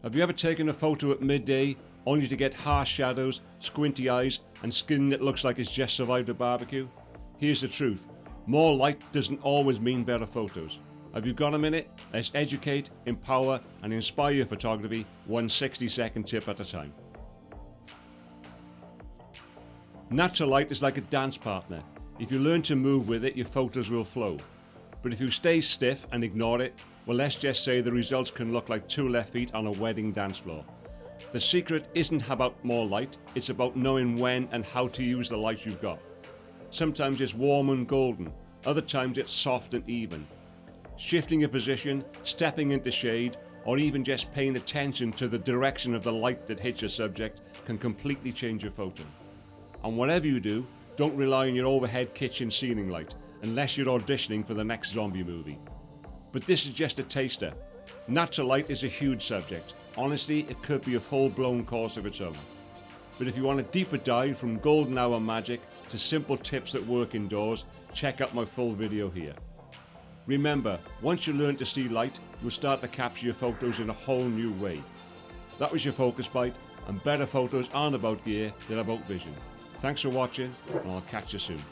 Have you ever taken a photo at midday only to get harsh shadows, squinty eyes and skin that looks like it's just survived a barbecue? Here's the truth. More light doesn't always mean better photos. Have you got a minute? Let's educate, empower and inspire your photography one 60-second tip at a time. Natural light is like a dance partner. If you learn to move with it, your photos will flow. But if you stay stiff and ignore it, well, let's just say the results can look like two left feet on a wedding dance floor. The secret isn't about more light, it's about knowing when and how to use the light you've got. Sometimes it's warm and golden, other times it's soft and even. Shifting your position, stepping into shade, or even just paying attention to the direction of the light that hits your subject can completely change your photo. And whatever you do, don't rely on your overhead kitchen ceiling light, unless you're auditioning for the next zombie movie. But this is just a taster. Natural light is a huge subject. Honestly, it could be a full-blown course of its own. But if you want a deeper dive from golden hour magic to simple tips that work indoors, check out my full video here. Remember, once you learn to see light, you'll start to capture your photos in a whole new way. That was your Focus Bite, and better photos aren't about gear, they're about vision. Thanks for watching, and I'll catch you soon.